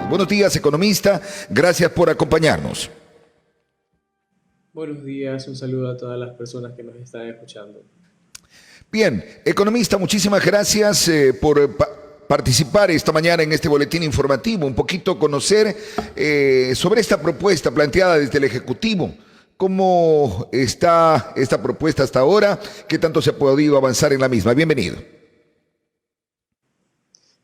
Buenos días, economista. Gracias por acompañarnos. Buenos días, un saludo a todas las personas que nos están escuchando. Bien, economista, muchísimas gracias por participar esta mañana en este boletín informativo, un poquito conocer sobre esta propuesta planteada desde el Ejecutivo. ¿Cómo está esta propuesta hasta ahora? ¿Qué tanto se ha podido avanzar en la misma? Bienvenido.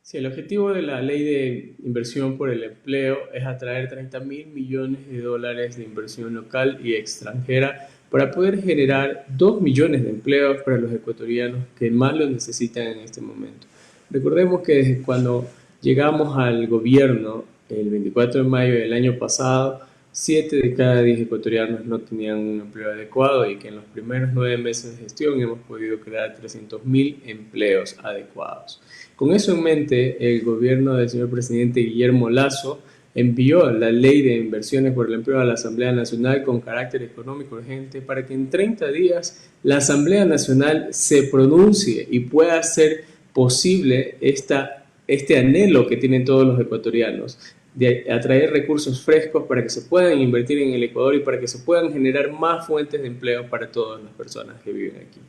Sí, el objetivo de la Ley de Inversión por el Empleo es atraer 30.000 millones de dólares de inversión local y extranjera para poder generar 2 millones de empleos para los ecuatorianos que más lo necesitan en este momento. Recordemos que desde cuando llegamos al gobierno el 24 de mayo del año pasado, 7 de cada 10 ecuatorianos no tenían un empleo adecuado y que en los primeros 9 meses de gestión hemos podido crear 300.000 empleos adecuados. Con eso en mente, el gobierno del señor presidente Guillermo Lasso envió la Ley de Inversiones por el Empleo a la Asamblea Nacional con carácter económico urgente para que en 30 días la Asamblea Nacional se pronuncie y pueda hacer posible este anhelo que tienen todos los ecuatorianos de atraer recursos frescos para que se puedan invertir en el Ecuador y para que se puedan generar más fuentes de empleo para todas las personas que viven aquí.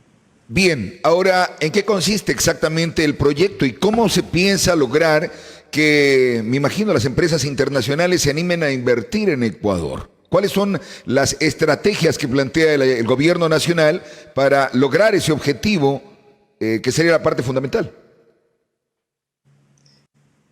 Bien, ahora, ¿en qué consiste exactamente el proyecto y cómo se piensa lograr que, me imagino, las empresas internacionales se animen a invertir en Ecuador? ¿Cuáles son las estrategias que plantea el gobierno nacional para lograr ese objetivo que sería la parte fundamental?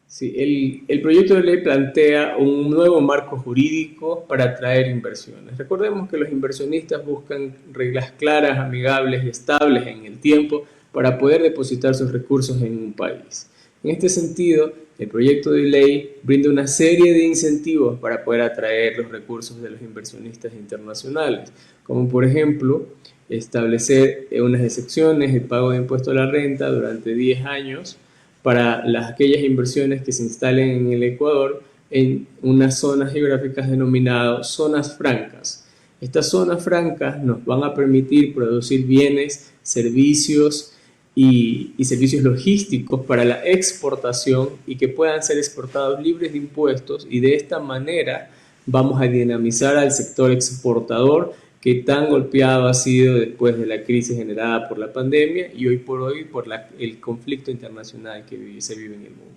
Sí, el proyecto de ley plantea un nuevo marco jurídico para atraer inversiones. Recordemos que los inversionistas buscan reglas claras, amigables y estables en el tiempo para poder depositar sus recursos en un país. En este sentido, el proyecto de ley brinda una serie de incentivos para poder atraer los recursos de los inversionistas internacionales, como por ejemplo, establecer unas excepciones, el pago de impuesto a la renta durante 10 años, para aquellas inversiones que se instalen en el Ecuador en unas zonas geográficas denominadas zonas francas. Estas zonas francas nos van a permitir producir bienes, servicios y servicios logísticos para la exportación y que puedan ser exportados libres de impuestos, y de esta manera vamos a dinamizar al sector exportador que tan golpeado ha sido después de la crisis generada por la pandemia y hoy por hoy por el conflicto internacional que se vive en el mundo.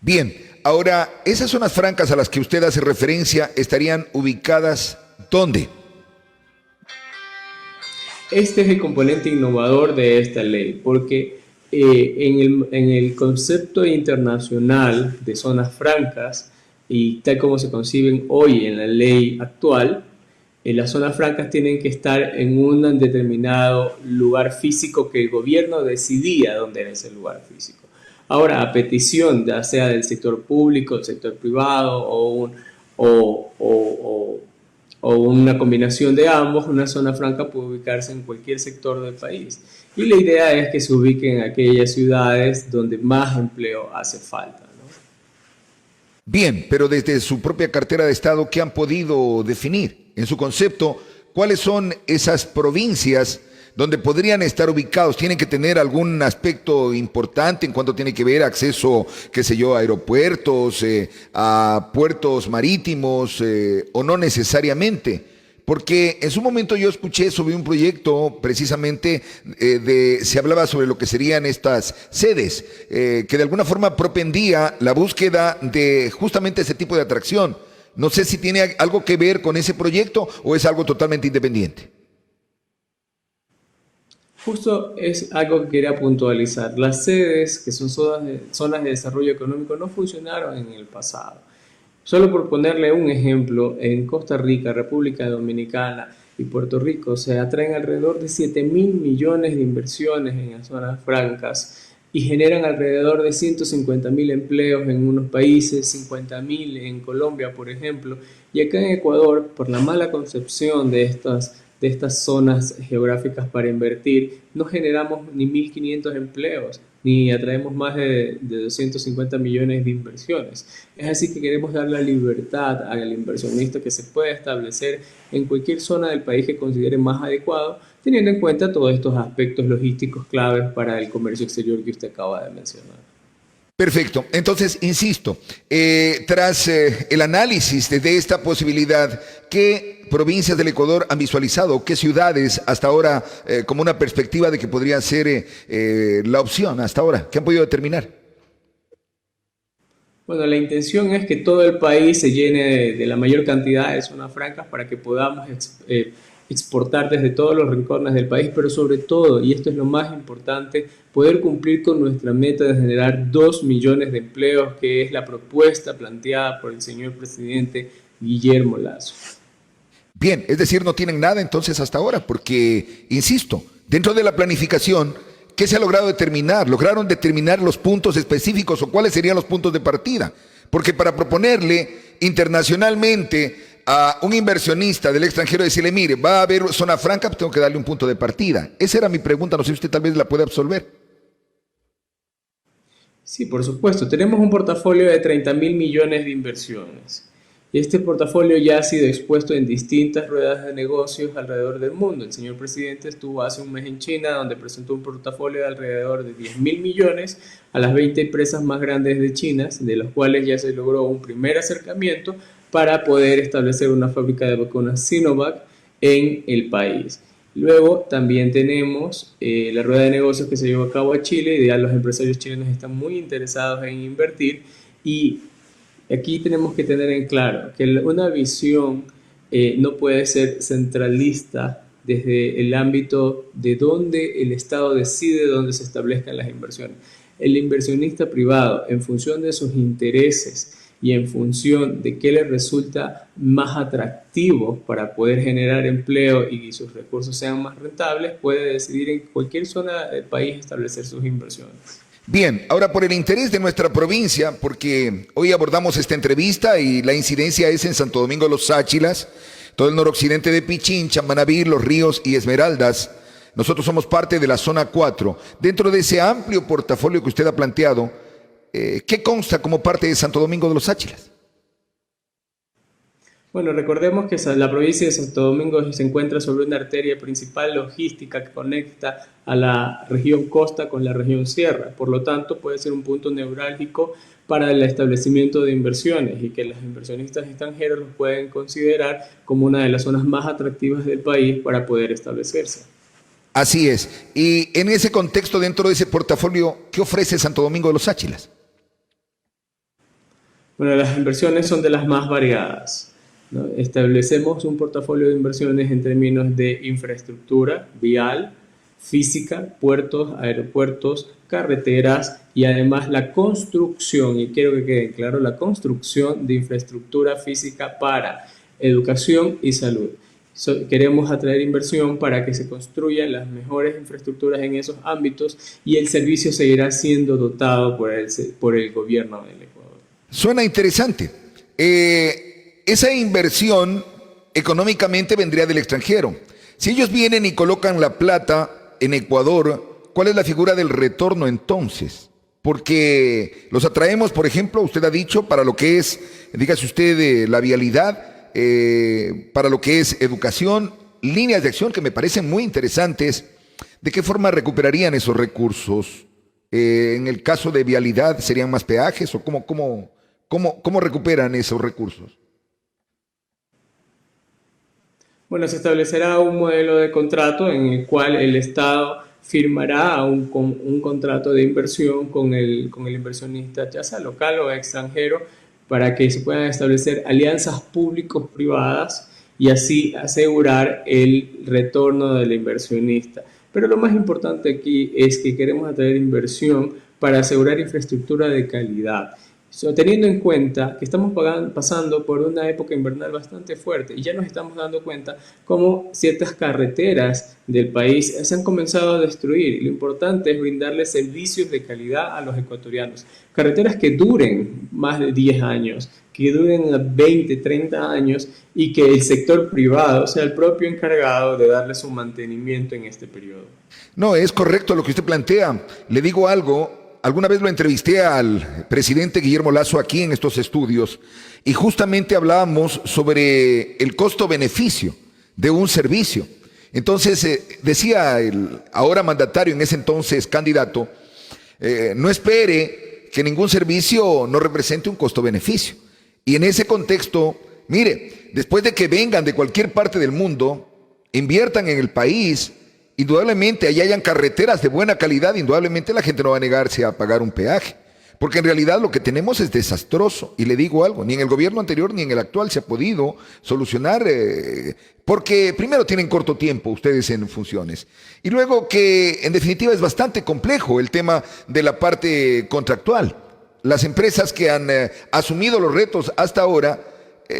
Bien, ahora, esas zonas francas a las que usted hace referencia estarían ubicadas ¿dónde? Este es el componente innovador de esta ley, porque en el concepto internacional de zonas francas y tal como se conciben hoy en la ley actual, las zonas francas tienen que estar en un determinado lugar físico que el gobierno decidía dónde era ese lugar físico. Ahora, a petición, ya sea del sector público, del sector privado o una combinación de ambos, una zona franca puede ubicarse en cualquier sector del país. Y la idea es que se ubiquen en aquellas ciudades donde más empleo hace falta, ¿no? Bien, pero desde su propia cartera de Estado, ¿qué han podido definir? En su concepto, ¿cuáles son esas provincias donde podrían estar ubicados? ¿Tienen que tener algún aspecto importante en cuanto tiene que ver acceso, qué sé yo, a aeropuertos, a puertos marítimos, o no necesariamente? Porque en su momento yo escuché sobre un proyecto precisamente se hablaba sobre lo que serían estas sedes, que de alguna forma propendía la búsqueda de justamente ese tipo de atracción. No sé si tiene algo que ver con ese proyecto o es algo totalmente independiente. Justo es algo que quería puntualizar. Las sedes, que son zonas de desarrollo económico, no funcionaron en el pasado. Solo por ponerle un ejemplo, en Costa Rica, República Dominicana y Puerto Rico se atraen alrededor de 7.000 millones de inversiones en las zonas francas y generan alrededor de 150.000 empleos en unos países, 50.000 en Colombia, por ejemplo. Y acá en Ecuador, por la mala concepción de estas zonas geográficas para invertir, no generamos ni 1.500 empleos, ni atraemos más de 250 millones de inversiones. Es así que queremos dar la libertad al inversionista que se pueda establecer en cualquier zona del país que considere más adecuado, teniendo en cuenta todos estos aspectos logísticos claves para el comercio exterior que usted acaba de mencionar. Perfecto. Entonces, insisto, tras el análisis de esta posibilidad, ¿qué provincias del Ecuador han visualizado? ¿Qué ciudades hasta ahora como una perspectiva de que podría ser la opción hasta ahora? ¿Qué han podido determinar? Bueno, la intención es que todo el país se llene de la mayor cantidad de zonas francas para que podamos exportar desde todos los rincones del país, pero sobre todo, y esto es lo más importante, poder cumplir con nuestra meta de generar 2 millones de empleos, que es la propuesta planteada por el señor presidente Guillermo Lasso. Bien, es decir, no tienen nada entonces hasta ahora, porque, insisto, dentro de la planificación, ¿qué se ha logrado determinar? ¿Lograron determinar los puntos específicos o cuáles serían los puntos de partida? Porque para proponerle internacionalmente a un inversionista del extranjero decirle, mire, va a haber zona franca, pues tengo que darle un punto de partida. Esa era mi pregunta, no sé si usted tal vez la puede absolver. Sí, por supuesto. Tenemos un portafolio de 30.000 millones de inversiones. Y este portafolio ya ha sido expuesto en distintas ruedas de negocios alrededor del mundo. El señor presidente estuvo hace un mes en China, donde presentó un portafolio de alrededor de 10.000 millones a las 20 empresas más grandes de China, de las cuales ya se logró un primer acercamiento para poder establecer una fábrica de vacunas Sinovac en el país. Luego también tenemos la rueda de negocios que se llevó a cabo a Chile, y ya los empresarios chilenos están muy interesados en invertir, y aquí tenemos que tener en claro que una visión no puede ser centralista desde el ámbito de donde el Estado decide dónde se establezcan las inversiones. El inversionista privado, en función de sus intereses y en función de qué le resulta más atractivo para poder generar empleo y sus recursos sean más rentables, puede decidir en cualquier zona del país establecer sus inversiones. Bien, ahora por el interés de nuestra provincia, porque hoy abordamos esta entrevista y la incidencia es en Santo Domingo de los Sáchilas, todo el noroccidente de Pichincha, Manabí, Los Ríos y Esmeraldas. Nosotros somos parte de la zona 4. Dentro de ese amplio portafolio que usted ha planteado, ¿qué consta como parte de Santo Domingo de los Sáchilas? Bueno, recordemos que la provincia de Santo Domingo se encuentra sobre una arteria principal logística que conecta a la región costa con la región sierra. Por lo tanto, puede ser un punto neurálgico para el establecimiento de inversiones, y que los inversionistas extranjeros los pueden considerar como una de las zonas más atractivas del país para poder establecerse. Así es. Y en ese contexto, dentro de ese portafolio, ¿qué ofrece Santo Domingo de los Sáchilas? Bueno, las inversiones son de las más variadas, ¿no? Establecemos un portafolio de inversiones en términos de infraestructura vial, física, puertos, aeropuertos, carreteras, y además la construcción, y quiero que quede claro, la construcción de infraestructura física para educación y salud. Queremos atraer inversión para que se construyan las mejores infraestructuras en esos ámbitos, y el servicio seguirá siendo dotado por el gobierno del Ecuador. Suena interesante. Esa inversión económicamente vendría del extranjero. Si ellos vienen y colocan la plata en Ecuador, ¿cuál es la figura del retorno entonces? Porque los atraemos, por ejemplo, usted ha dicho, para lo que es, dígase usted, la vialidad, para lo que es educación, líneas de acción que me parecen muy interesantes. ¿De qué forma recuperarían esos recursos? En el caso de vialidad, ¿serían más peajes o cómo recuperan esos recursos? Bueno, se establecerá un modelo de contrato en el cual el Estado firmará un contrato de inversión con el inversionista, ya sea local o extranjero, para que se puedan establecer alianzas públicos-privadas y así asegurar el retorno del inversionista. Pero lo más importante aquí es que queremos atraer inversión para asegurar infraestructura de calidad. Teniendo en cuenta que estamos pasando por una época invernal bastante fuerte, y ya nos estamos dando cuenta cómo ciertas carreteras del país se han comenzado a destruir, y lo importante es brindarles servicios de calidad a los ecuatorianos. Carreteras que duren más de 10 años, que duren 20, 30 años, y que el sector privado sea el propio encargado de darles un mantenimiento en este periodo. No, es correcto lo que usted plantea. Le digo algo. Alguna vez lo entrevisté al presidente Guillermo Lasso aquí en estos estudios, y justamente hablábamos sobre el costo-beneficio de un servicio. Entonces decía el ahora mandatario, en ese entonces candidato, no espere que ningún servicio no represente un costo-beneficio. Y en ese contexto, mire, después de que vengan de cualquier parte del mundo, inviertan en el país, indudablemente allá hayan carreteras de buena calidad, indudablemente la gente no va a negarse a pagar un peaje. Porque en realidad lo que tenemos es desastroso. Y le digo algo, ni en el gobierno anterior ni en el actual se ha podido solucionar, porque primero tienen corto tiempo ustedes en funciones. Y luego que en definitiva es bastante complejo el tema de la parte contractual. Las empresas que han asumido los retos hasta ahora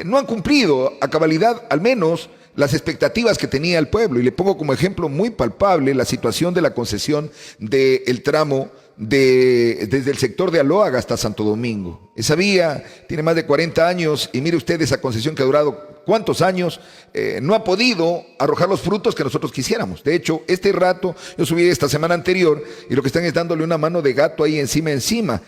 no han cumplido a cabalidad, al menos, las expectativas que tenía el pueblo. Y le pongo como ejemplo muy palpable la situación de la concesión del tramo desde el sector de Aloaga hasta Santo Domingo. Esa vía tiene más de 40 años y mire usted esa concesión que ha durado cuántos años, no ha podido arrojar los frutos que nosotros quisiéramos. De hecho, este rato, yo subí esta semana anterior y lo que están es dándole una mano de gato ahí encima.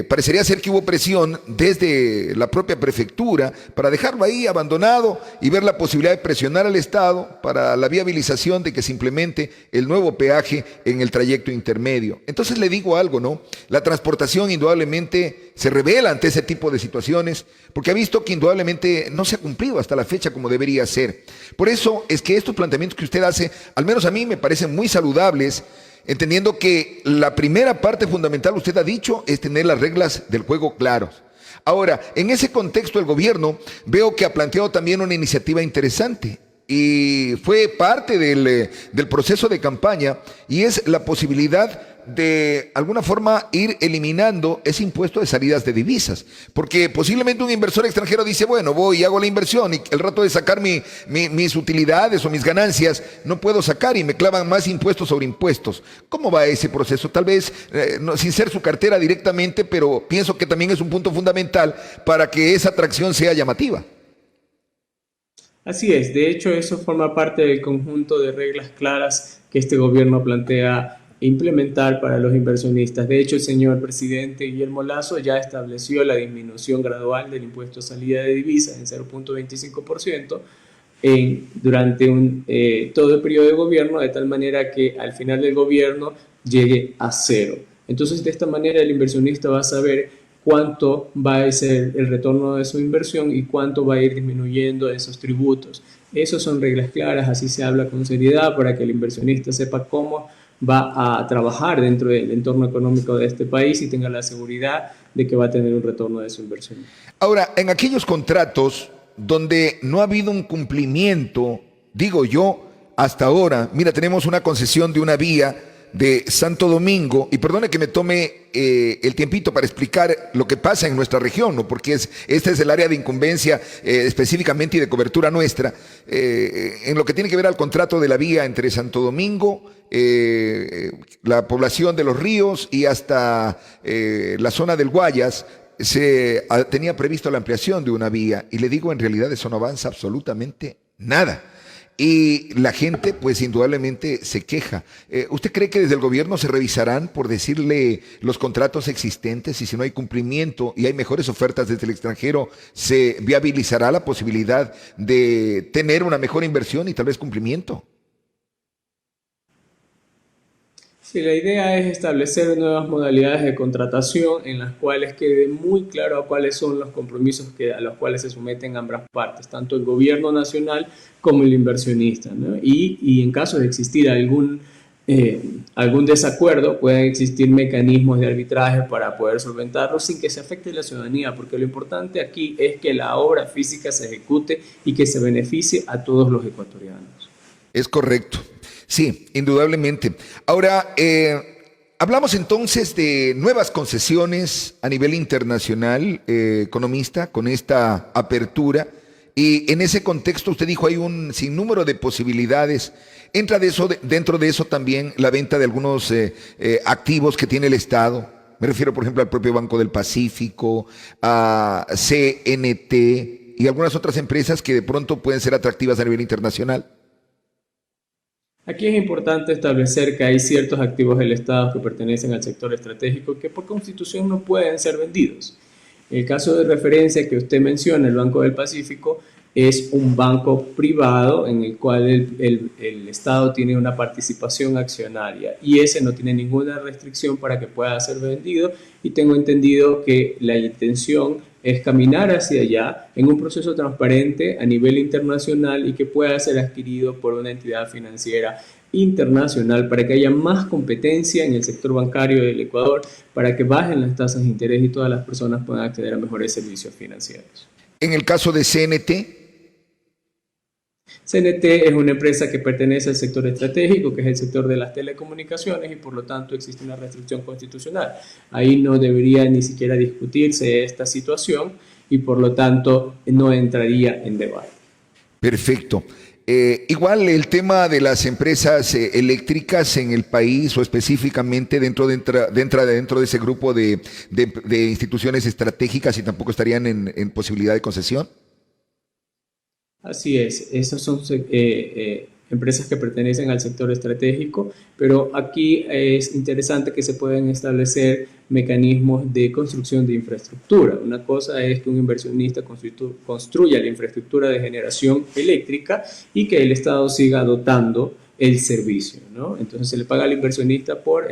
Parecería ser que hubo presión desde la propia prefectura para dejarlo ahí abandonado y ver la posibilidad de presionar al Estado para la viabilización de que se implemente el nuevo peaje en el trayecto intermedio. Entonces le digo algo, ¿no? La transportación indudablemente se revela ante ese tipo de situaciones porque ha visto que indudablemente no se ha cumplido hasta la fecha como debería ser. Por eso es que estos planteamientos que usted hace, al menos a mí me parecen muy saludables, entendiendo que la primera parte fundamental, usted ha dicho, es tener las reglas del juego claros. Ahora, en ese contexto el gobierno veo que ha planteado también una iniciativa interesante y fue parte del proceso de campaña y es la posibilidad de alguna forma ir eliminando ese impuesto de salidas de divisas, porque posiblemente un inversor extranjero dice, bueno, voy y hago la inversión y el rato de sacar mis utilidades o mis ganancias no puedo sacar y me clavan más impuestos sobre impuestos. ¿Cómo va ese proceso? Tal vez sin ser su cartera directamente, pero pienso que también es un punto fundamental para que esa atracción sea llamativa. Así es, de hecho eso forma parte del conjunto de reglas claras que este gobierno plantea implementar para los inversionistas. De hecho, el señor presidente Guillermo Lasso ya estableció la disminución gradual del impuesto a salida de divisas en 0.25% durante todo el periodo de gobierno, de tal manera que al final del gobierno llegue a cero. Entonces, de esta manera el inversionista va a saber cuánto va a ser el retorno de su inversión y cuánto va a ir disminuyendo esos tributos. Esas son reglas claras, así se habla con seriedad para que el inversionista sepa cómo va a trabajar dentro del entorno económico de este país y tenga la seguridad de que va a tener un retorno de su inversión. Ahora, en aquellos contratos donde no ha habido un cumplimiento, digo yo, hasta ahora, mira, tenemos una concesión de una vía de Santo Domingo, y perdone que me tome el tiempito para explicar lo que pasa en nuestra región, ¿no? Porque este es el área de incumbencia específicamente y de cobertura nuestra, en lo que tiene que ver al contrato de la vía entre Santo Domingo, la población de Los Ríos y hasta la zona del Guayas. Tenía previsto la ampliación de una vía y le digo, en realidad eso no avanza absolutamente nada. Y la gente, pues indudablemente se queja. ¿Usted cree que desde el gobierno se revisarán, por decirle, los contratos existentes y si no hay cumplimiento y hay mejores ofertas desde el extranjero, se viabilizará la posibilidad de tener una mejor inversión y tal vez cumplimiento? Sí, la idea es establecer nuevas modalidades de contratación en las cuales quede muy claro cuáles son los compromisos a los cuales se someten ambas partes, tanto el gobierno nacional como el inversionista, ¿no? Y en caso de existir algún desacuerdo, pueden existir mecanismos de arbitraje para poder solventarlo sin que se afecte la ciudadanía, porque lo importante aquí es que la obra física se ejecute y que se beneficie a todos los ecuatorianos. Es correcto. Sí, indudablemente. Ahora, hablamos entonces de nuevas concesiones a nivel internacional, economista, con esta apertura. Y en ese contexto usted dijo hay un sinnúmero de posibilidades. Entra dentro de eso también la venta de algunos activos que tiene el Estado. Me refiero, por ejemplo, al propio Banco del Pacífico, a CNT y algunas otras empresas que de pronto pueden ser atractivas a nivel internacional. Aquí es importante establecer que hay ciertos activos del Estado que pertenecen al sector estratégico que por constitución no pueden ser vendidos. El caso de referencia que usted menciona, el Banco del Pacífico, es un banco privado en el cual el Estado tiene una participación accionaria y ese no tiene ninguna restricción para que pueda ser vendido, y tengo entendido que la intención es caminar hacia allá en un proceso transparente a nivel internacional y que pueda ser adquirido por una entidad financiera internacional para que haya más competencia en el sector bancario del Ecuador, para que bajen las tasas de interés y todas las personas puedan acceder a mejores servicios financieros. En el caso de CNT, CNT es una empresa que pertenece al sector estratégico, que es el sector de las telecomunicaciones, y por lo tanto existe una restricción constitucional. Ahí no debería ni siquiera discutirse esta situación y por lo tanto no entraría en debate. perfecto. Igual el tema de las empresas eléctricas en el país o específicamente dentro de ese grupo de instituciones estratégicas y tampoco estarían en posibilidad de concesión. Así es, esas son empresas que pertenecen al sector estratégico, pero aquí es interesante que se puedan establecer mecanismos de construcción de infraestructura. Una cosa es que un inversionista construya la infraestructura de generación eléctrica y que el Estado siga dotando el servicio, ¿no? Entonces se le paga al inversionista por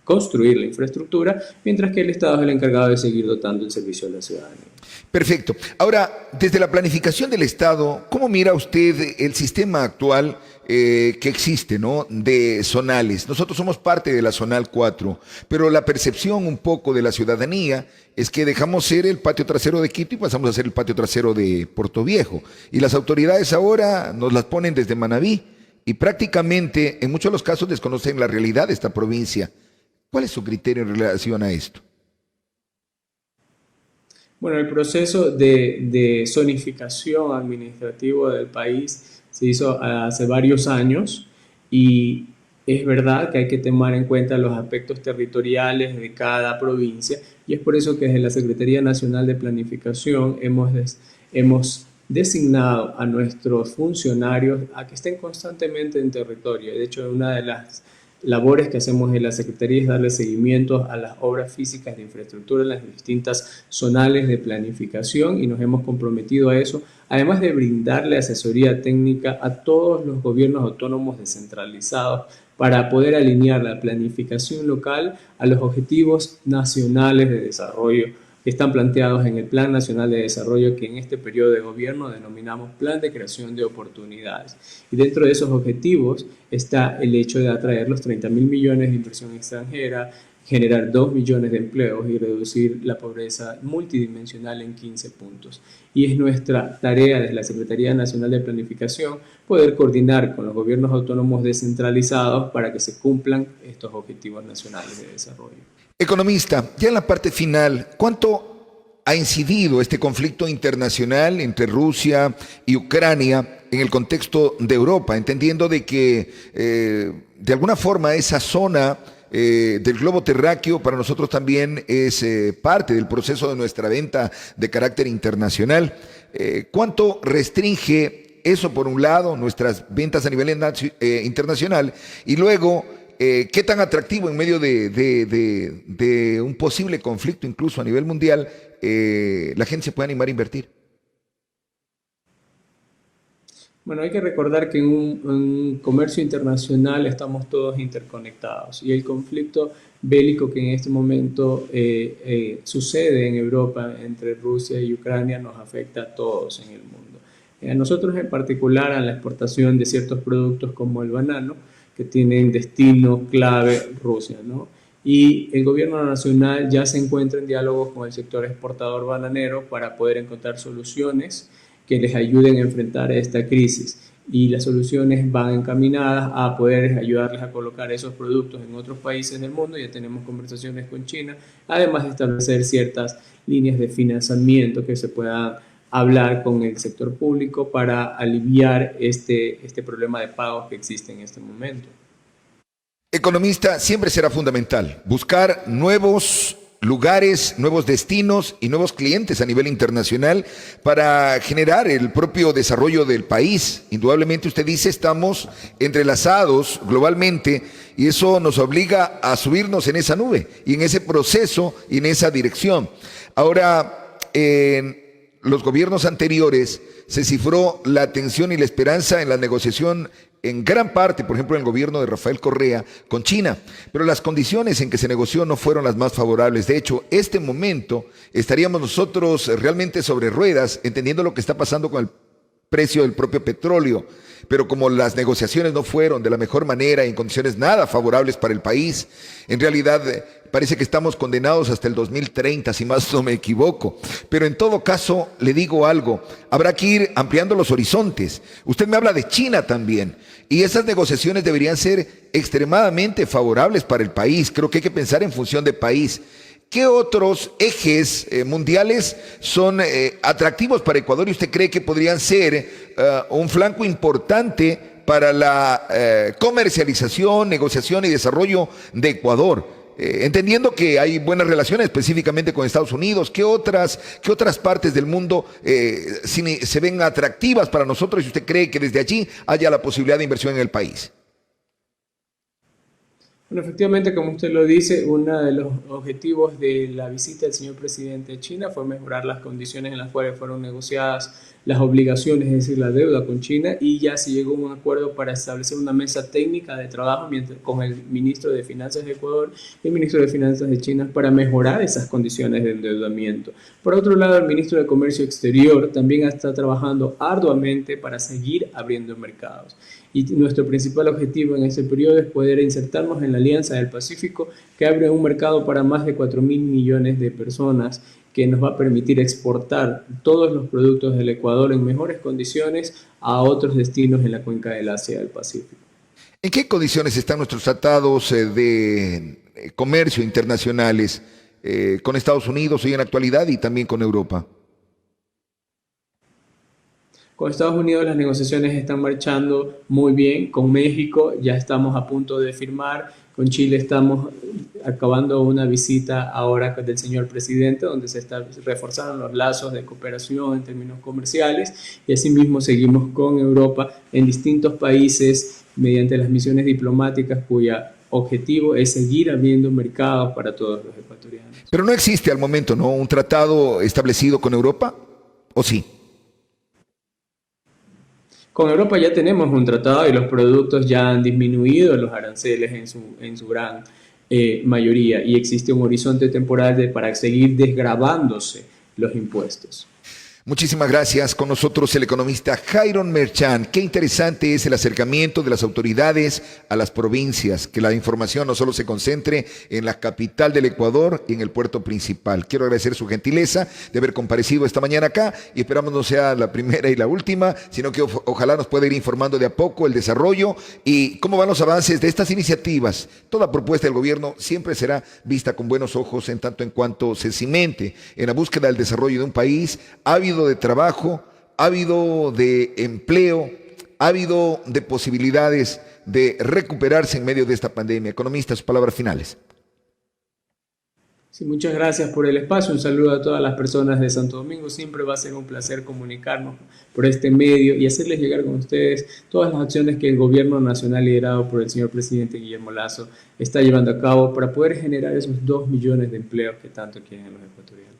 construir la infraestructura, mientras que el Estado es el encargado de seguir dotando el servicio a la ciudadanía. Perfecto. Ahora, desde la planificación del Estado, ¿cómo mira usted el sistema actual que existe, ¿no? De zonales? Nosotros somos parte de la Zonal 4, pero la percepción un poco de la ciudadanía es que dejamos ser el patio trasero de Quito y pasamos a ser el patio trasero de Puerto Viejo. Y las autoridades ahora nos las ponen desde Manabí y prácticamente en muchos de los casos desconocen la realidad de esta provincia. ¿Cuál es su criterio en relación a esto? Bueno, el proceso de zonificación administrativo del país se hizo hace varios años y es verdad que hay que tomar en cuenta los aspectos territoriales de cada provincia, y es por eso que desde la Secretaría Nacional de Planificación hemos designado a nuestros funcionarios a que estén constantemente en territorio. De hecho, una de las labores que hacemos en la Secretaría es darle seguimiento a las obras físicas de infraestructura en las distintas zonales de planificación, y nos hemos comprometido a eso, además de brindarle asesoría técnica a todos los gobiernos autónomos descentralizados para poder alinear la planificación local a los objetivos nacionales de desarrollo que están planteados en el Plan Nacional de Desarrollo, que en este periodo de gobierno denominamos Plan de Creación de Oportunidades. Y dentro de esos objetivos está el hecho de atraer los 30.000 millones de inversión extranjera, generar 2 millones de empleos y reducir la pobreza multidimensional en 15 puntos. Y es nuestra tarea desde la Secretaría Nacional de Planificación poder coordinar con los gobiernos autónomos descentralizados para que se cumplan estos objetivos nacionales de desarrollo. Economista, ya en la parte final, ¿cuánto ha incidido este conflicto internacional entre Rusia y Ucrania en el contexto de Europa, entendiendo de que de alguna forma esa zona del globo terráqueo para nosotros también es parte del proceso de nuestra venta de carácter internacional? ¿Cuánto restringe eso, por un lado, nuestras ventas a nivel internacional? Y luego, ¿qué tan atractivo en medio de un posible conflicto incluso a nivel mundial la gente se puede animar a invertir? Bueno, hay que recordar que en un comercio internacional estamos todos interconectados, y el conflicto bélico que en este momento sucede en Europa entre Rusia y Ucrania nos afecta a todos en el mundo. A nosotros en particular, a la exportación de ciertos productos como el banano, que tienen destino clave Rusia, ¿no? Y el gobierno nacional ya se encuentra en diálogos con el sector exportador bananero para poder encontrar soluciones que les ayuden a enfrentar esta crisis. Y las soluciones van encaminadas a poder ayudarles a colocar esos productos en otros países del mundo. Ya tenemos conversaciones con China, además de establecer ciertas líneas de financiamiento que se puedan hablar con el sector público para aliviar este problema de pagos que existe en este momento. Economista, siempre será fundamental buscar nuevos lugares, nuevos destinos y nuevos clientes a nivel internacional para generar el propio desarrollo del país. Indudablemente, usted dice, estamos entrelazados globalmente y eso nos obliga a subirnos en esa nube y en ese proceso y en esa dirección. Ahora, los gobiernos anteriores se cifró la atención y la esperanza en la negociación en gran parte, por ejemplo, en el gobierno de Rafael Correa con China, pero las condiciones en que se negoció no fueron las más favorables. De hecho, este momento estaríamos nosotros realmente sobre ruedas, entendiendo lo que está pasando con el precio del propio petróleo, pero como las negociaciones no fueron de la mejor manera y en condiciones nada favorables para el país, en realidad parece que estamos condenados hasta el 2030, si más no me equivoco. Pero en todo caso, le digo algo, habrá que ir ampliando los horizontes. Usted me habla de China también, y esas negociaciones deberían ser extremadamente favorables para el país. Creo que hay que pensar en función de país. ¿Qué otros ejes mundiales son atractivos para Ecuador y usted cree que podrían ser un flanco importante para la comercialización, negociación y desarrollo de Ecuador? Entendiendo que hay buenas relaciones específicamente con Estados Unidos, ¿qué otras partes del mundo se ven atractivas para nosotros y usted cree que desde allí haya la posibilidad de inversión en el país? Bueno, efectivamente, como usted lo dice, uno de los objetivos de la visita del señor presidente de China fue mejorar las condiciones en las cuales fueron negociadas las obligaciones, es decir, la deuda con China, y ya se llegó a un acuerdo para establecer una mesa técnica de trabajo con el ministro de Finanzas de Ecuador y el ministro de Finanzas de China para mejorar esas condiciones de endeudamiento. Por otro lado, el ministro de Comercio Exterior también está trabajando arduamente para seguir abriendo mercados. Y nuestro principal objetivo en este periodo es poder insertarnos en la Alianza del Pacífico, que abre un mercado para más de 4.000 millones de personas, que nos va a permitir exportar todos los productos del Ecuador en mejores condiciones a otros destinos en la cuenca del Asia y del Pacífico. ¿En qué condiciones están nuestros tratados de comercio internacionales con Estados Unidos hoy en la actualidad y también con Europa? Con Estados Unidos las negociaciones están marchando muy bien, con México ya estamos a punto de firmar, con Chile estamos acabando una visita ahora del señor presidente donde se reforzaron los lazos de cooperación en términos comerciales y asimismo seguimos con Europa en distintos países mediante las misiones diplomáticas cuya objetivo es seguir abriendo mercados para todos los ecuatorianos. Pero no existe al momento, ¿no?, un tratado establecido con Europa, ¿o sí? Con Europa ya tenemos un tratado y los productos ya han disminuido los aranceles en su gran mayoría y existe un horizonte temporal para seguir desgravándose los impuestos. Muchísimas gracias. Con nosotros el economista Jairon Merchan. Qué interesante es el acercamiento de las autoridades a las provincias, que la información no solo se concentre en la capital del Ecuador y en el puerto principal. Quiero agradecer su gentileza de haber comparecido esta mañana acá y esperamos no sea la primera y la última, sino que ojalá nos pueda ir informando de a poco el desarrollo y cómo van los avances de estas iniciativas. Toda propuesta del gobierno siempre será vista con buenos ojos en tanto en cuanto se cimente en la búsqueda del desarrollo de un país ávido de trabajo, ávido de empleo, ávido de posibilidades de recuperarse en medio de esta pandemia. Economista, sus palabras finales. Sí, muchas gracias por el espacio. Un saludo a todas las personas de Santo Domingo. Siempre va a ser un placer comunicarnos por este medio y hacerles llegar con ustedes todas las acciones que el gobierno nacional liderado por el señor presidente Guillermo Lasso está llevando a cabo para poder generar esos 2 millones de empleos que tanto quieren los ecuatorianos.